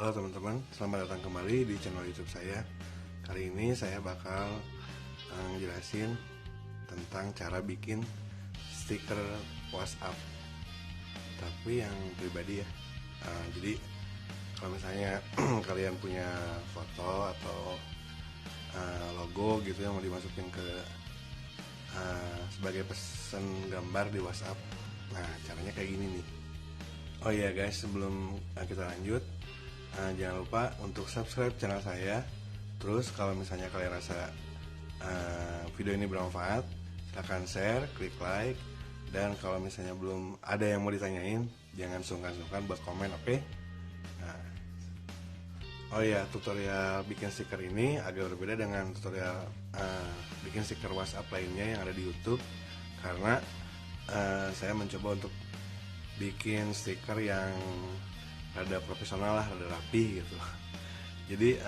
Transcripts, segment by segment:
Halo teman-teman, selamat datang kembali di channel YouTube saya. Kali ini saya bakal ngejelasin tentang cara bikin stiker WhatsApp, tapi yang pribadi ya. Jadi kalau misalnya kalian punya foto atau logo gitu yang mau dimasukin ke sebagai pesan gambar di WhatsApp, nah caranya kayak gini nih. Oh iya guys, sebelum kita lanjut, jangan lupa untuk subscribe channel saya. Terus kalau misalnya kalian rasa video ini bermanfaat, silahkan share, klik like. Dan kalau misalnya belum ada yang mau ditanyain, jangan sungkan-sungkan buat komen, oke? Nah, oh iya, tutorial bikin stiker ini agak berbeda dengan tutorial bikin stiker WhatsApp lainnya yang ada di YouTube, karena saya mencoba untuk bikin stiker yang rada profesional lah, rada rapi gitu. Jadi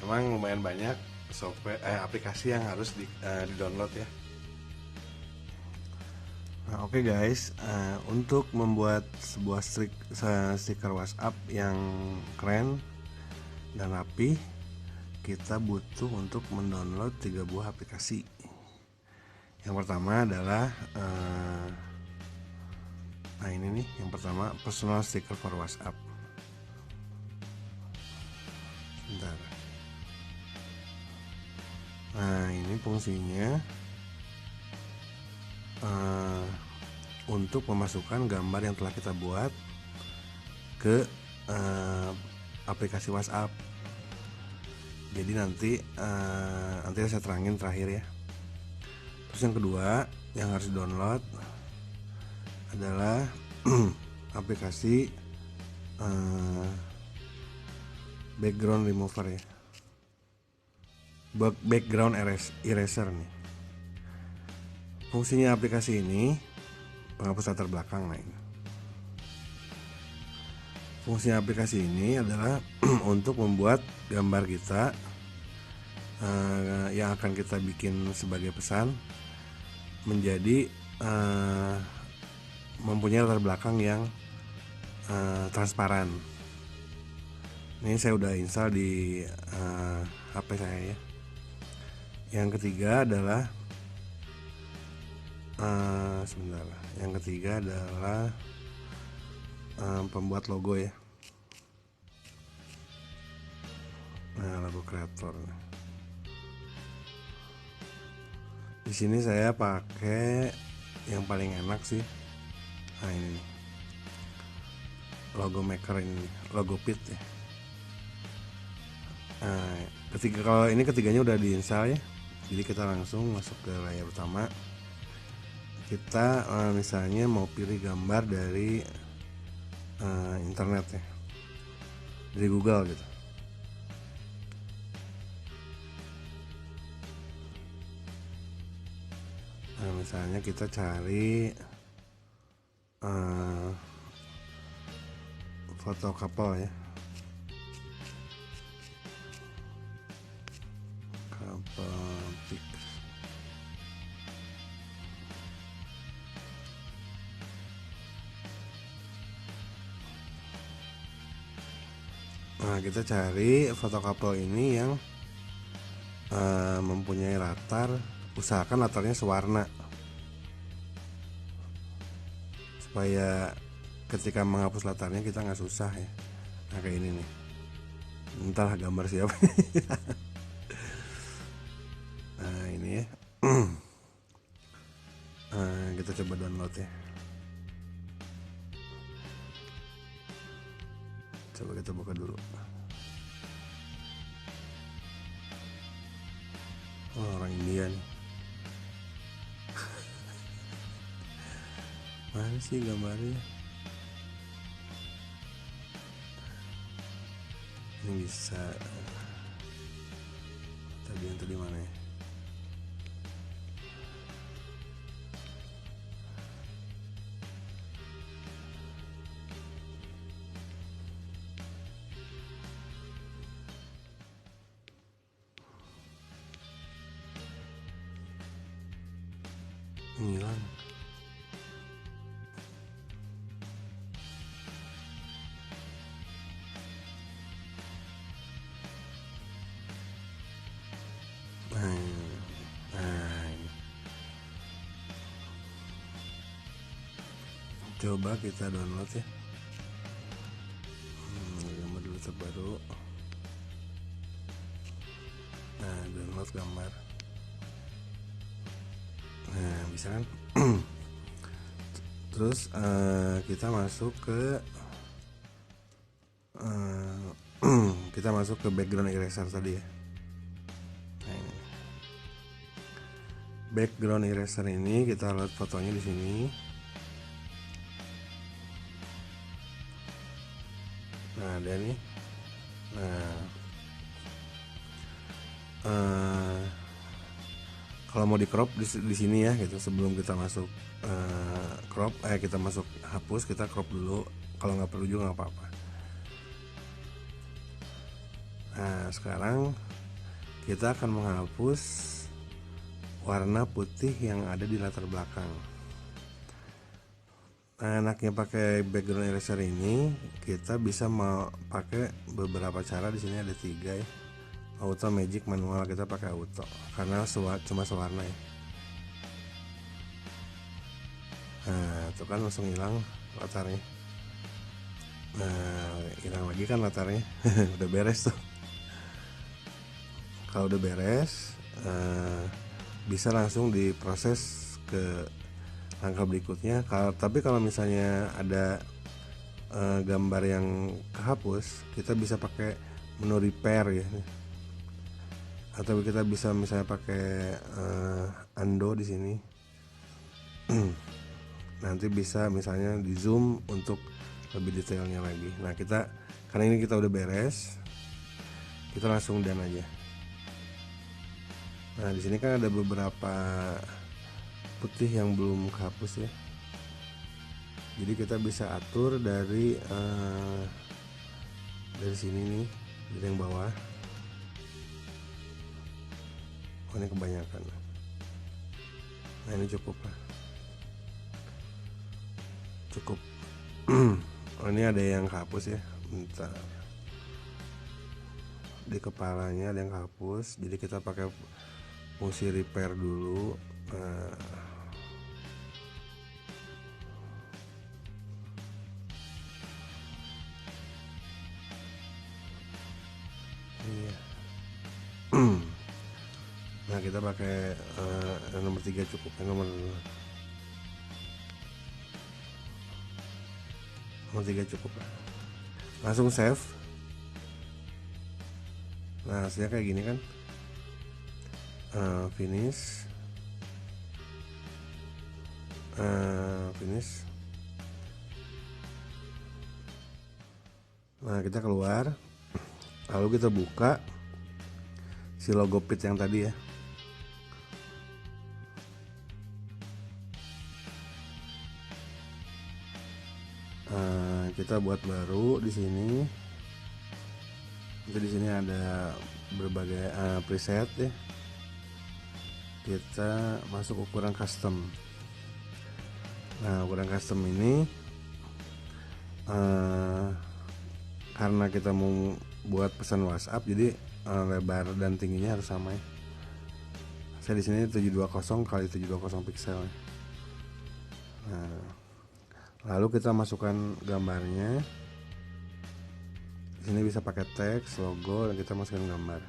emang lumayan banyak software aplikasi yang harus di download ya. Nah, oke guys, untuk membuat sebuah stiker WhatsApp yang keren dan rapi, kita butuh untuk mendownload 3 buah aplikasi. Yang pertama adalah nah ini nih, yang pertama personal sticker for WhatsApp. Bentar. Nah ini fungsinya untuk memasukkan gambar yang telah kita buat ke aplikasi WhatsApp. Jadi nanti saya terangin terakhir ya. Terus yang kedua yang harus download adalah aplikasi background remover ya, background eraser nih. Fungsinya aplikasi ini penghapus latar belakang. Nah, fungsinya aplikasi ini adalah untuk membuat gambar kita yang akan kita bikin sebagai pesan menjadi mempunyai latar belakang yang transparan. Ini saya udah install di HP saya ya. Yang ketiga adalah Yang ketiga adalah pembuat logo ya. Nah, logo kreator. Di sini saya pakai yang paling enak sih. Nah ini logo maker, ini logo pit ya. Nah, ketiganya udah diinstal ya. Jadi kita langsung masuk ke layar utama. Kita misalnya mau pilih gambar dari internet ya, dari Google gitu. Nah, misalnya kita cari foto couple ya, couple pic. Nah, kita cari foto couple ini yang mempunyai latar, usahakan latarnya sewarna supaya ketika menghapus latarnya kita nggak susah ya. Nah kayak ini nih, entahlah gambar siapa. Nah ini ya. Kita coba download ya. Coba kita buka dulu. Oh, orang India nih. Mana sih gambarnya? Ini bisa. Tadi mana ya? Hilang. Coba kita download ya. Gambar dulu terbaru. Nah, download gambar. Nah, bisa kan? Terus kita masuk ke kita masuk ke background eraser tadi ya. Nah, ini. Background eraser ini kita lihat fotonya di sini. Nah, ada nih. Nah, kalau mau di crop di sini ya gitu, sebelum kita masuk crop, kita masuk hapus, kita crop dulu. Kalau nggak perlu juga nggak apa-apa. Nah, sekarang kita akan menghapus warna putih yang ada di latar belakang. Nah, enaknya pakai background eraser ini, kita bisa mau pakai beberapa cara. Di sini ada 3 ya. Auto, magic, manual. Kita pakai auto karena cuma sewarna ya. Nah, itu kan langsung hilang latarnya. Nah, hilang lagi kan latarnya. Udah beres tuh. Kalau udah beres, bisa langsung diproses ke langkah berikutnya. Tapi kalau misalnya ada gambar yang kehapus, kita bisa pakai menu repair ya, atau kita bisa misalnya pakai undo di sini. Nanti bisa misalnya di zoom untuk lebih detailnya lagi. Nah, karena ini kita udah beres, kita langsung done aja. Nah, di sini kan ada beberapa putih yang belum kehapus ya. Jadi kita bisa atur dari sini nih, dari yang bawah. Oh, ini kebanyakan. Nah, ini cukup lah. Cukup. Oh, ini ada yang kehapus ya. Bentar. Di kepalanya ada yang kehapus. Jadi kita pakai fungsi repair dulu. Iya. Nah, kita pakai nomor 3 cukup. Nomor 3 cukup lah. Langsung save. Nah, hasilnya kayak gini kan. Finish. Finish. Nah, kita keluar, lalu kita buka si logo pit yang tadi ya. Kita buat baru di sini. Jadi di sini ada berbagai preset ya. Kita masuk ukuran custom. Nah, ukuran custom ini karena kita mau buat pesan WhatsApp, jadi lebar dan tingginya harus sama ya. Saya di sini 720 kali 720 pixel. Nah, lalu kita masukkan gambarnya. Di sini bisa pakai teks, logo, dan kita masukkan gambar.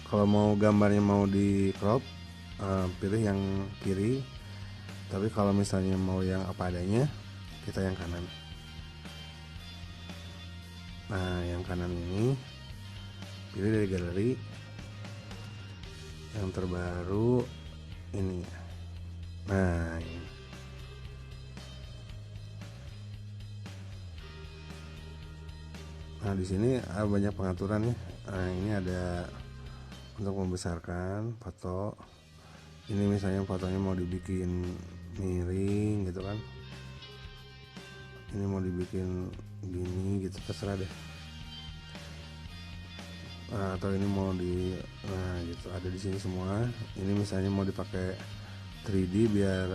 Kalau mau gambarnya mau di crop, pilih yang kiri. Tapi kalau misalnya mau yang apa adanya, kita yang kanan. Nah, yang kanan ini pilih dari galeri. Yang terbaru ini. Nah, ini. Nah, di sini banyak pengaturan ya. Nah, ini ada untuk membesarkan foto. Ini misalnya fotonya mau dibikin miring gitu kan. Ini mau dibikin gini gitu, terserah deh. Atau ini mau gitu, ada di sini semua. Ini misalnya mau dipakai 3D biar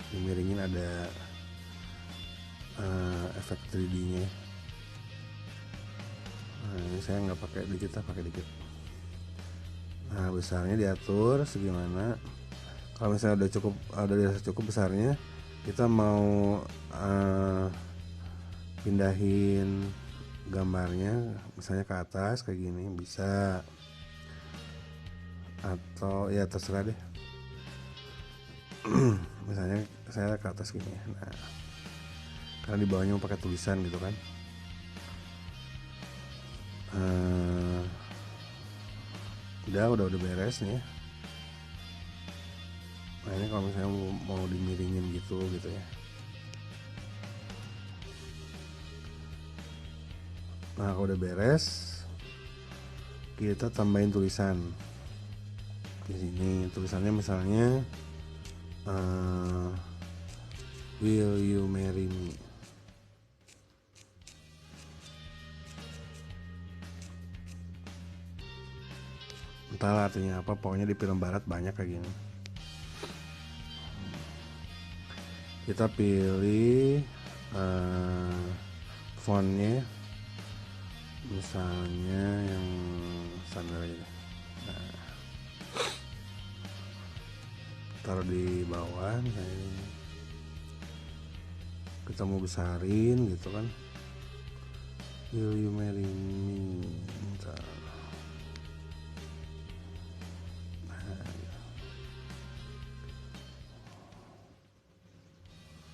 dimiringin, ada efek 3D-nya. Nah, ini saya nggak pakai dikit, pakai dikit. Nah, besarnya diatur segimana. Kalau misalnya udah dirasa cukup besarnya, kita mau pindahin gambarnya misalnya ke atas kayak gini bisa, atau ya terserah deh. Misalnya saya ke atas gini. Nah, karena di bawahnya mau pakai tulisan gitu kan. Udah beres nih ya. Nah ini kalau misalnya mau dimiringin gitu ya. Nah kalau udah beres, kita tambahin tulisan di sini. Tulisannya misalnya Will you marry me? Entahlah artinya apa, pokoknya di film barat banyak kayak gini. Kita pilih fontnya misalnya yang standar aja. Nah, taruh di bawah misalnya ini. Kita mau besarin gitu kan. Will you marry me? Bentar.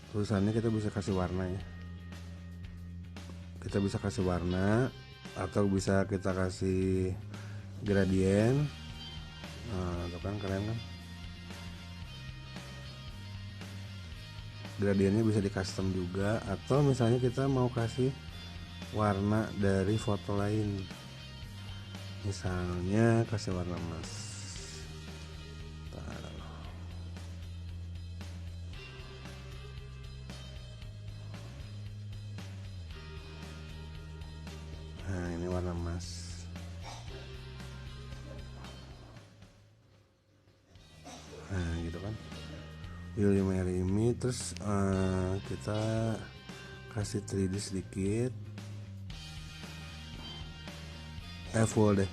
Tulisannya kita bisa kasih warna ya. Kita bisa kasih warna atau bisa kita kasih gradien. Nah, itu kan keren kan. Gradiennya bisa di custom juga, atau misalnya kita mau kasih warna dari foto lain. Misalnya kasih warna emas. Nah ini warna emas. Nah gitu kan. Will you marry me? Terus kita kasih 3D sedikit. Full deh.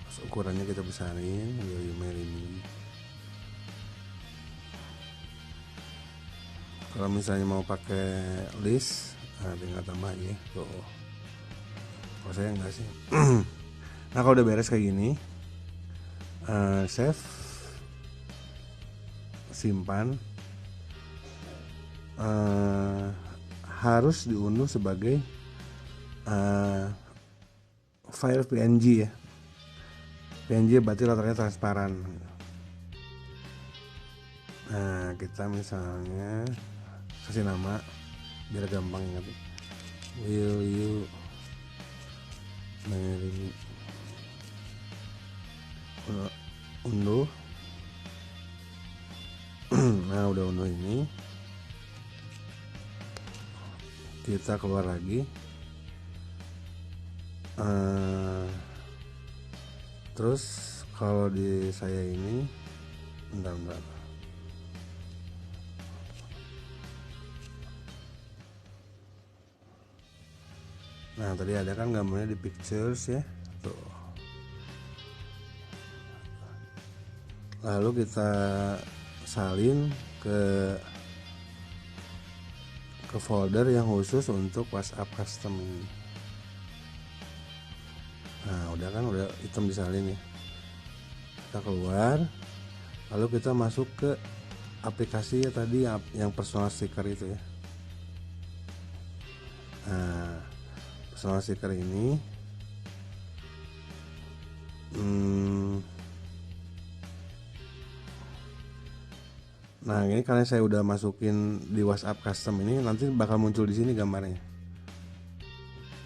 Terus ukurannya kita besarin. Will you marry me? Kalau misalnya mau pakai list, tinggal tambah aja tuh. Kalau saya enggak sih. Nah kalau udah beres kayak gini, save, simpan. Harus diunduh sebagai file PNG ya. PNG berarti latarnya transparan. Nah kita misalnya kasih nama biar gampang ingat. Will you marry me? Unduh. Nah udah unduh ini, kita keluar lagi. Terus kalau di saya ini bentar. Nah tadi ada kan gambarnya di pictures ya tuh. Lalu kita salin ke folder yang khusus untuk WhatsApp custom ini. Nah udah kan, udah hitam disalin ya. Kita keluar, lalu kita masuk ke aplikasi ya tadi yang personal sticker itu ya. Nah personal sticker ini nah ini karena saya udah masukin di WhatsApp custom ini, nanti bakal muncul di sini gambarnya.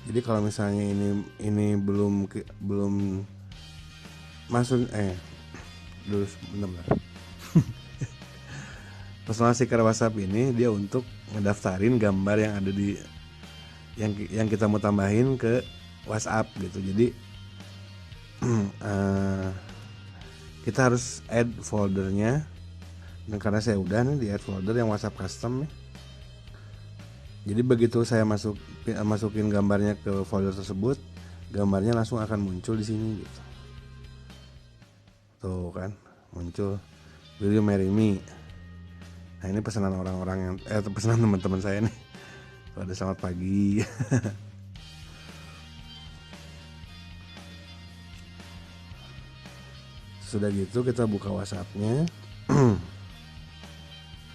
Jadi kalau misalnya ini belum masuk dulu bentar. Personal sticker WhatsApp ini dia untuk ngedaftarin gambar yang ada di yang kita mau tambahin ke WhatsApp gitu. Jadi kita harus add foldernya. Dan karena saya udah nih di add folder yang WhatsApp custom nih. Jadi begitu saya masukin gambarnya ke folder tersebut, gambarnya langsung akan muncul di sini gitu. Tuh kan, muncul. Will you marry me? Nah ini pesanan orang-orang yang pesanan teman-teman saya nih. Pada selamat pagi. Sudah gitu kita buka WhatsApp-nya.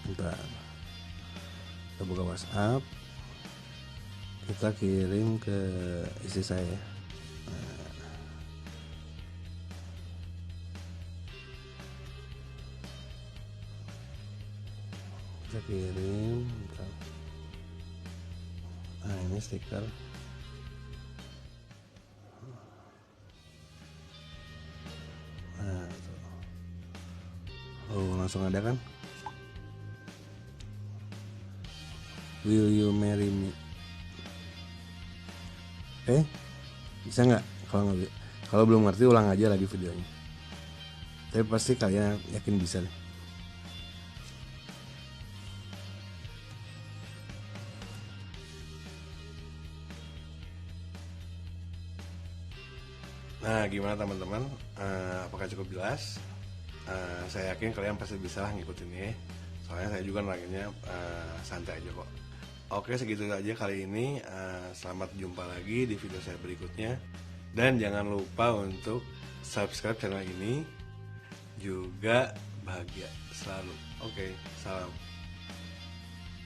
Bentar. Kita buka WhatsApp. Kita kirim ke istri saya. Kita kirim. Nah ini stiker. Nah, oh langsung ada kan? Will you marry me? Bisa nggak? Kalau belum ngerti ulang aja lagi videonya. Tapi pasti kalian yakin bisa deh. Nah gimana teman-teman, apakah cukup jelas? Saya yakin kalian pasti bisa lah ngikutin ya. Soalnya saya juga neraginnya santai aja kok. Oke segitu aja kali ini. Selamat jumpa lagi di video saya berikutnya. Dan jangan lupa untuk subscribe channel ini. Juga bahagia selalu. Oke, salam.